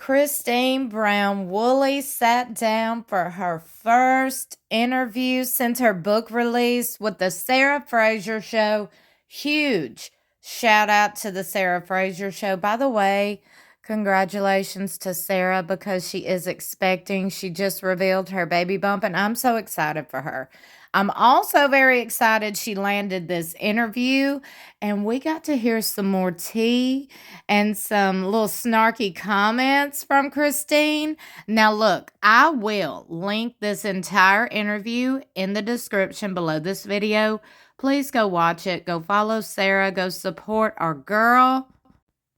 Christine Brown Woolley sat down for her first interview since her book release with the Sarah Fraser Show. Huge shout out to the Sarah Fraser Show. By the way, congratulations to Sarah because she is expecting. She just revealed her baby bump, and I'm so excited for her. I'm also very excited she landed this interview, and we got to hear some more tea and some little snarky comments from Christine. Now, look, I will link this entire interview in the description below this video. Please go watch it. Go follow Sarah. Go support our girl.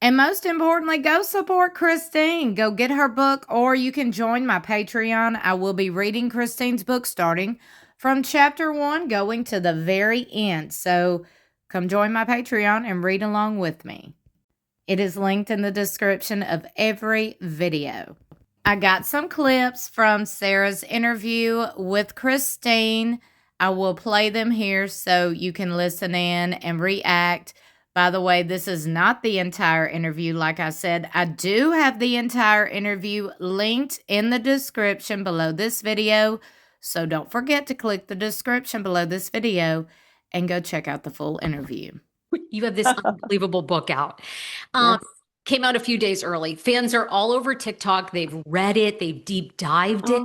And most importantly, go support Christine. Go get her book, or you can join my Patreon. I will be reading Christine's book starting from chapter 1 going to the very end. So come join my Patreon and read along with me. It is linked in the description of every video. I got some clips from Sarah's interview with Christine. I will play them here so you can listen in and react. By the way, this is not the entire interview. Like I said, I do have the entire interview linked in the description below this video. So don't forget to click the description below this video and go check out the full interview. You have this unbelievable book out. Yes. Came out a few days early. Fans are all over TikTok. They've read it. They've deep dived it.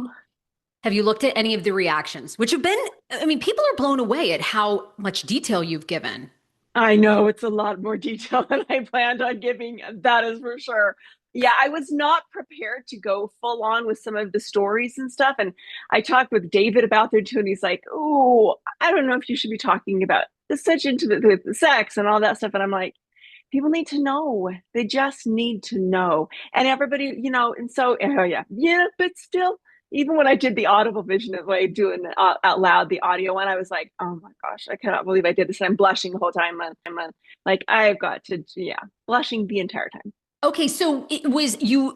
Have you looked at any of the reactions, which have been, I mean, people are blown away at how much detail you've given. I know it's a lot more detail than I planned on giving. That is for sure. Yeah, I was not prepared to go full on with some of the stories and stuff. And I talked with David about there too, and he's like, "Oh, I don't know if you should be talking about such intimate with the sex and all that stuff." And I'm like, people need to know. They just need to know. And everybody, and so, oh yeah, but still, even when I did the audible vision of like doing out loud the audio one, I was like, oh my gosh, I cannot believe I did this. And I'm blushing the whole time. I'm like, I've got to, blushing the entire time. Okay, so it was you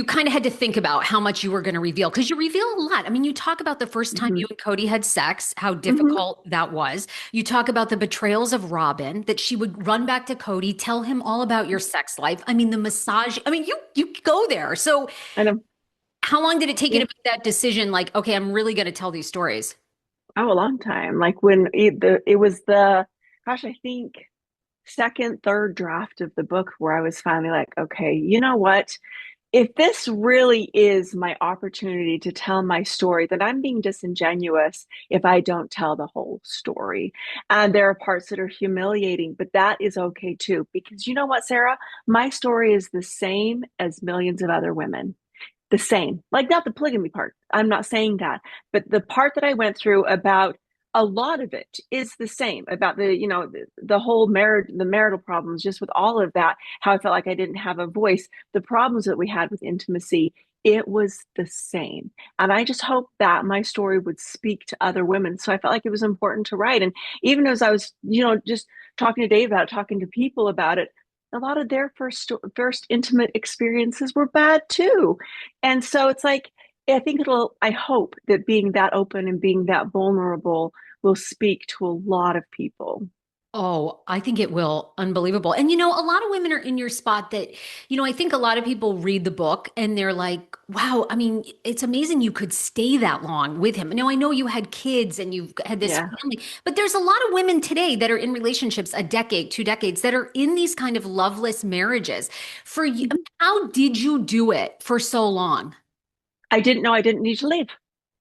kind of had to think about how much you were going to reveal because you reveal a lot. I mean, you talk about the first time you and Cody had sex, how difficult that was. You talk about the betrayals of Robin, that she would run back to Cody, tell him all about your sex life. I mean, the massage. I mean, you go there. So I know. How long did it take you to make that decision? Like, okay, I'm really going to tell these stories. Oh, a long time. Like when it was the, gosh, I think second, third draft of the book where I was finally like, okay, you know what? If this really is my opportunity to tell my story, then I'm being disingenuous if I don't tell the whole story. And there are parts that are humiliating, but that is okay too. Because you know what, Sarah? My story is the same as millions of other women. The same, like not the polygamy part. I'm not saying that, but the part that I went through about a lot of it is the same about the whole marriage, the marital problems, just with all of that, how I felt like I didn't have a voice, the problems that we had with intimacy, it was the same. And I just hope that my story would speak to other women. So I felt like it was important to write. And even as I was, just talking to Dave about it, talking to people about it, a lot of their first intimate experiences were bad too. And so it's like, I hope that being that open and being that vulnerable will speak to a lot of people. Oh, I think it will. Unbelievable. And a lot of women are in your spot that, I think a lot of people read the book and they're like, wow, I mean, it's amazing you could stay that long with him. Now, I know you had kids and you've had this family, but there's a lot of women today that are in relationships a decade, 2 decades, that are in these kind of loveless marriages. For you, how did you do it for so long? I didn't know I didn't need to leave.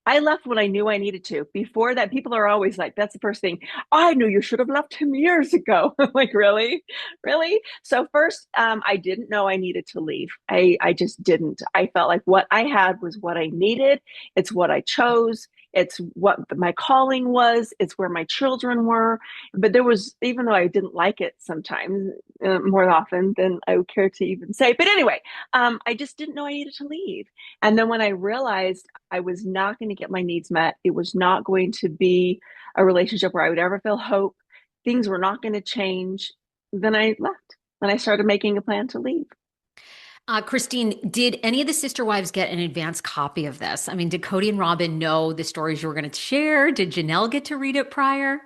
I left when I knew I needed to. Before that, people are always like, that's the first thing. I knew you should have left him years ago. I'm like, really? Really? So first, I didn't know I needed to leave. I just didn't. I felt like what I had was what I needed. It's what I chose. It's what my calling was. It's where my children were. But there was, even though I didn't like it sometimes, more often than I would care to even say. But anyway, I just didn't know I needed to leave. And then when I realized I was not going to get my needs met, it was not going to be a relationship where I would ever feel hope, things were not going to change, then I left. And I started making a plan to leave. Christine, did any of the sister wives get an advance copy of this? I mean, did Cody and Robin know the stories you were going to share? Did Janelle get to read it prior?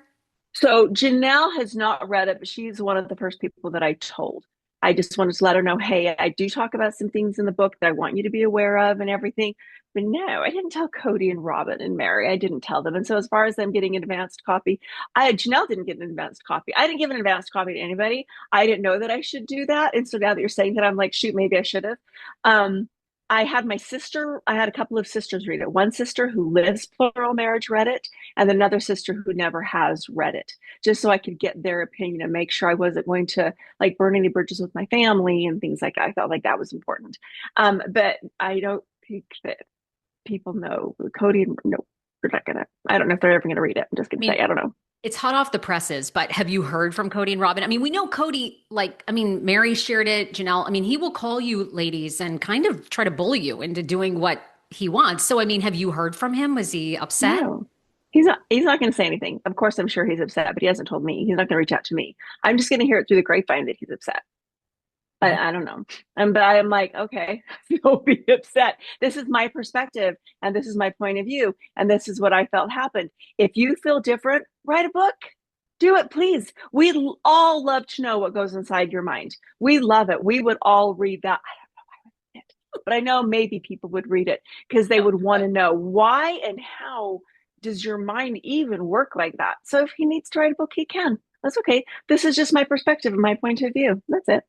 So Janelle has not read it, but she's one of the first people that I told. I just wanted to let her know, hey, I do talk about some things in the book that I want you to be aware of and everything. But no, I didn't tell Cody and Robin and Mary. I didn't tell them. And so as far as them getting an advanced copy, Janelle didn't get an advanced copy. I didn't give an advanced copy to anybody. I didn't know that I should do that. And so now that you're saying that, I'm like, shoot, maybe I should have. I had my sister, I had a couple of sisters read it. One sister who lives plural marriage read it, and another sister who never has read it, just so I could get their opinion and make sure I wasn't going to like burn any bridges with my family and things like that. I felt like that was important. But I don't think that people know Cody. No, we're not gonna. I don't know if they're ever gonna read it. I'm just gonna say I don't know. It's hot off the presses, but have you heard from Cody and Robin? I mean, we know Cody, like, I mean, Mary shared it, Janelle. I mean, he will call you ladies and kind of try to bully you into doing what he wants. So, I mean, have you heard from him? Was he upset? No, he's not. He's not going to say anything. Of course, I'm sure he's upset, but he hasn't told me. He's not going to reach out to me. I'm just going to hear it through the grapevine that he's upset. I don't know. But I'm like, okay, don't be upset. This is my perspective and this is my point of view. And this is what I felt happened. If you feel different, write a book. Do it, please. We all love to know what goes inside your mind. We love it. We would all read that. I don't know why I would read it, but I know maybe people would read it because they would want to know why and how does your mind even work like that. So if he needs to write a book, he can. That's okay. This is just my perspective and my point of view. That's it.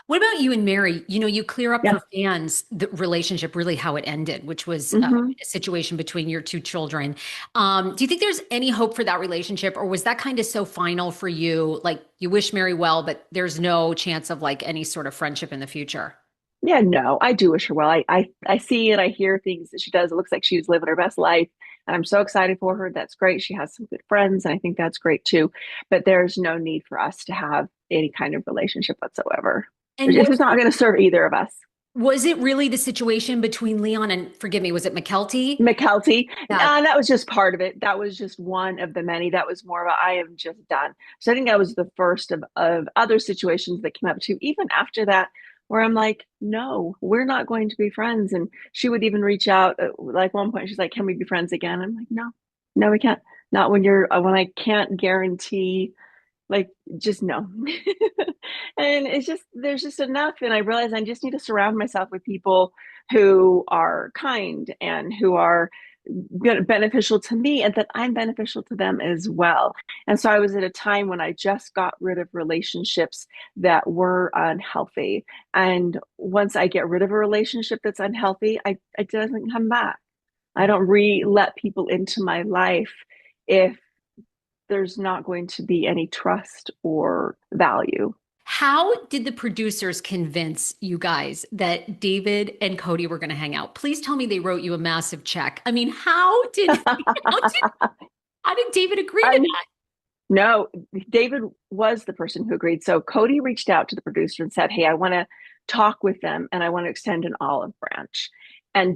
What about you and Mary? You know, you clear up Yeah. for fans the relationship, really how it ended, which was Mm-hmm. a situation between your two children. Do you think there's any hope for that relationship, or was that kind of so final for you? Like you wish Mary well, but there's no chance of like any sort of friendship in the future? Yeah, no, I do wish her well. I see and I hear things that she does. It looks like she's living her best life. And I'm so excited for her. That's great. She has some good friends, and I think that's great too. But there's no need for us to have any kind of relationship whatsoever. And It's just not going to serve either of us. was it really the situation between Leon and, forgive me, was it McKelty? McKelty, Yeah. that was just part of it. That was just one of the many. That was more of a I am just done. So I think that was the first of other situations that came up too. Even after that, where I'm like, no, we're not going to be friends. And she would even reach out like one point, she's like, can we be friends again? I'm like, no, no, we can't. Not when when I can't guarantee, like, just no. And it's just, there's just enough. And I realize I just need to surround myself with people who are kind and who are beneficial to me and that I'm beneficial to them as well. And so I was at a time when I just got rid of relationships that were unhealthy. And once I get rid of a relationship that's unhealthy, it doesn't come back. I don't let people into my life if there's not going to be any trust or value. How did the producers convince you guys that David and Cody were going to hang out? Please tell me they wrote you a massive check. I mean, how did David agree to that? No, David was the person who agreed. So Cody reached out to the producer and said, hey, I want to talk with them and I want to extend an olive branch. And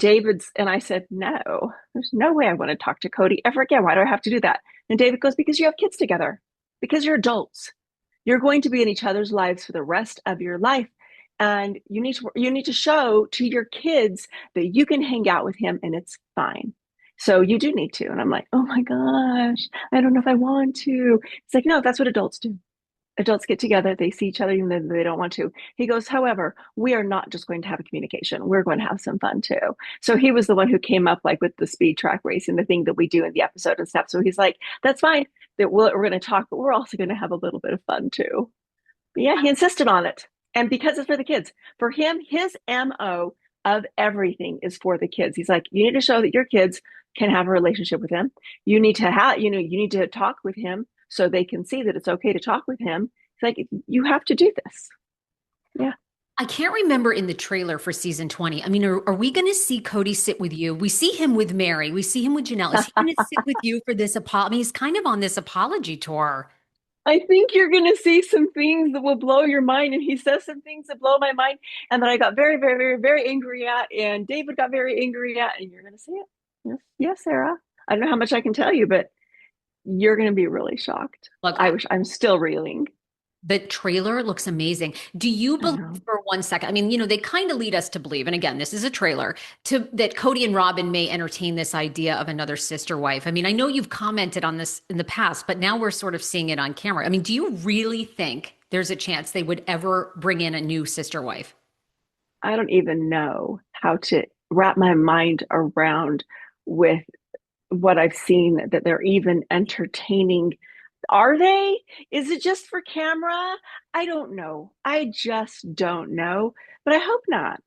I said, no, there's no way I want to talk to Cody ever again. Why do I have to do that? And David goes, because you have kids together, because you're adults. You're going to be in each other's lives for the rest of your life. And you need to show to your kids that you can hang out with him and it's fine. So you do need to. And I'm like, oh my gosh, I don't know if I want to. It's like, no, that's what adults do. Adults get together, they see each other even though they don't want to. He goes, however, we are not just going to have a communication. We're going to have some fun too. So he was the one who came up like with the speed track racing, the thing that we do in the episode and stuff. So he's like, that's fine. That we're going to talk, but we're also going to have a little bit of fun too. But yeah, he insisted on it. And because it's for the kids, for him, his MO of everything is for the kids. He's like, you need to show that your kids can have a relationship with him. You need to you need to talk with him so they can see that it's okay to talk with him. It's like, you have to do this. Yeah. I can't remember in the trailer for season 20. I mean, are we going to see Cody sit with you? We see him with Mary. We see him with Janelle. Is he going to sit with you for this apology? I mean, he's kind of on this apology tour. I think you're going to see some things that will blow your mind. And he says some things that blow my mind and that I got very, very, very, very angry at. And David got very angry at. And you're going to see it. Yes, yes, Sarah. I don't know how much I can tell you, but you're going to be really shocked. Look, I'm still reeling. The trailer looks amazing. Do you believe for one second? I mean, they kind of lead us to believe, and again, this is a trailer, that Cody and Robin may entertain this idea of another sister wife. I mean, I know you've commented on this in the past, but now we're sort of seeing it on camera. I mean, do you really think there's a chance they would ever bring in a new sister wife? I don't even know how to wrap my mind around with what I've seen that they're even entertaining. Are they? Is it just for camera? I don't know. I just don't know. But I hope not.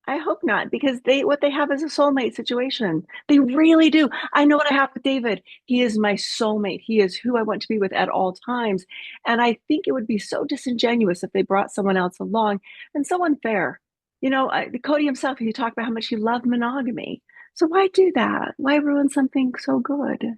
I hope not, because what they have is a soulmate situation. They really do. I know what I have with David. He is my soulmate. He is who I want to be with at all times. And I think it would be so disingenuous if they brought someone else along, and so unfair. Cody himself, he talked about how much he loved monogamy. So why do that? Why ruin something so good?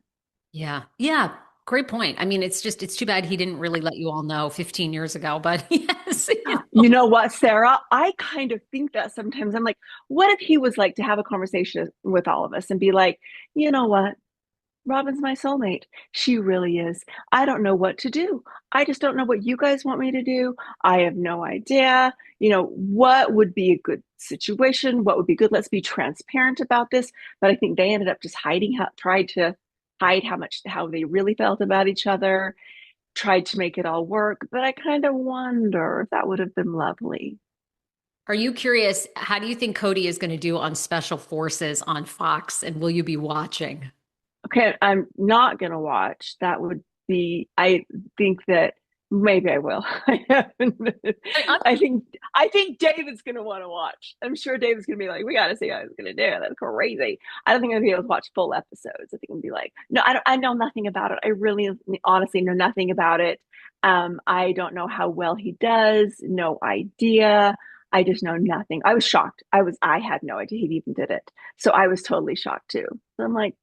Yeah. Yeah. Great point. I mean, it's too bad he didn't really let you all know 15 years ago, but yes, you know. You know what, Sarah? I kind of think that sometimes. I'm like, what if he was like to have a conversation with all of us and be like, you know what? Robin's my soulmate. She really is. I don't know what to do. I just don't know what you guys want me to do. I have no idea. What would be a good situation? What would be good? Let's be transparent about this. But I think they ended up just tried to hide how they really felt about each other, tried to make it all work. But I kind of wonder if that would have been lovely. Are you curious? How do you think Cody is going to do on Special Forces on Fox? And will you be watching? Okay, I'm not gonna watch. That would be, I think that maybe I will. I haven't. I- I think David's gonna want to watch. I'm sure David's gonna be like, we gotta see how he's gonna do it. That's crazy. I don't think I'm gonna be able to watch full episodes. I think I'm gonna be like, no, I know nothing about it. I really honestly know nothing about it. I don't know how well he does, no idea. I just know nothing. I was shocked. I had no idea he even did it. So I was totally shocked too. So I'm like,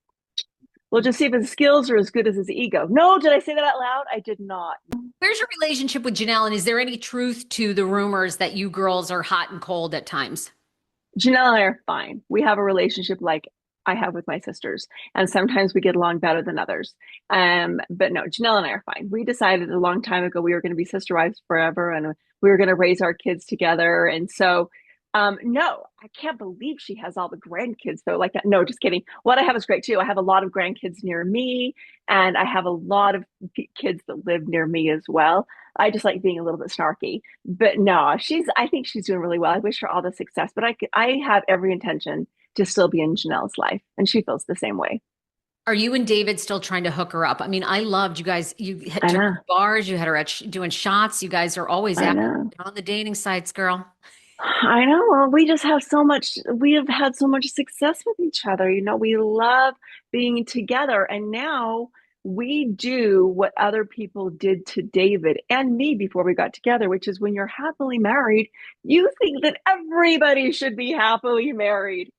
we'll just see if his skills are as good as his ego. No, did I say that out loud? I did not. Where's your relationship with Janelle? And is there any truth to the rumors that you girls are hot and cold at times? Janelle and I are fine. We have a relationship like I have with my sisters, and sometimes we get along better than others. But no, Janelle and I are fine. We decided a long time ago we were going to be sister wives forever, and we were going to raise our kids together. And so, no, I can't believe she has all the grandkids though, like that. No, just kidding. What I have is great too. I have a lot of grandkids near me, and I have a lot of kids that live near me as well. I just like being a little bit snarky. But no, I think she's doing really well. I wish her all the success, but I have every intention to still be in Janelle's life, and she feels the same way. Are you and David still trying to hook her up? I mean, I loved you guys. I Took her know, to bars. You had her doing shots. You guys are always I out know, on the dating sites, girl. I know. Well, we just have so much, we have had so much success with each other. We love being together. And now we do what other people did to David and me before we got together, which is when you're happily married, you think that everybody should be happily married.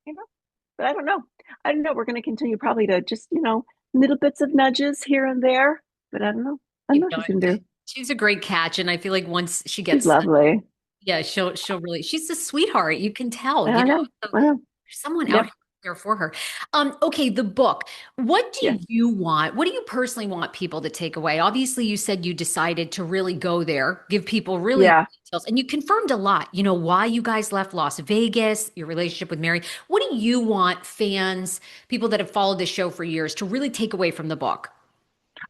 But I don't know. I don't know. We're going to continue probably to just, little bits of nudges here and there. But I don't know. I don't You know what know, she's going to do. she's a great catch, and I feel like once she She's gets, lovely. yeah, she'll really. She's a sweetheart. You can tell. I know. So I know. there's someone out Yep. here for her. Okay, the book. What do Yes. you want? What do you personally want people to take away? Obviously, you said you decided to really go there, give people really Yeah. details, and you confirmed a lot. Why you guys left Las Vegas, your relationship with Mary. What do you want fans, people that have followed this show for years, to really take away from the book?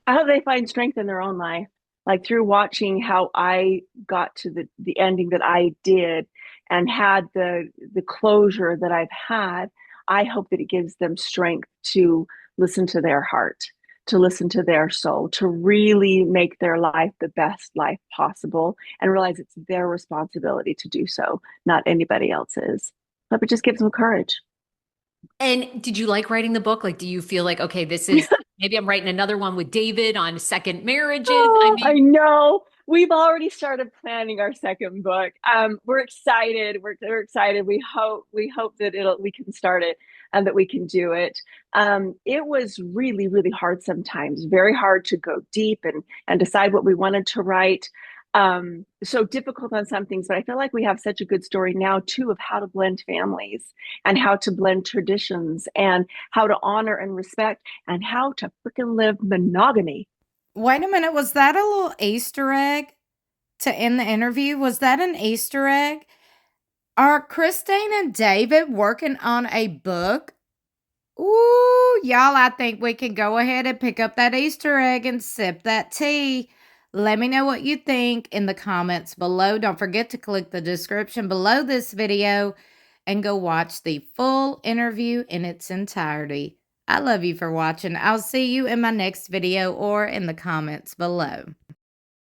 I hope they find strength in their own life, like through watching how I got to the ending that I did and had the closure that I've had. I hope that it gives them strength to listen to their heart, to listen to their soul, to really make their life the best life possible and realize it's their responsibility to do so, not anybody else's. But it just gives them courage. And did you like writing the book? Like, do you feel like, okay, this is maybe I'm writing another one with David on second marriages? I Oh, I mean, know. We've already started planning our second book. We're excited. We're excited. We hope that we can start it and that we can do it. It was really, really hard sometimes, very hard to go deep and decide what we wanted to write. So difficult on some things, but I feel like we have such a good story now too of how to blend families and how to blend traditions and how to honor and respect and how to freaking live monogamy. Wait a minute, was that a little Easter egg to end the interview? Was that an Easter egg? Are Christine and David working on a book? Ooh, y'all, I think we can go ahead and pick up that Easter egg and sip that tea. Let me know what you think in the comments below. Don't forget to click the description below this video and go watch the full interview in its entirety. I love you for watching. I'll see you in my next video or in the comments below.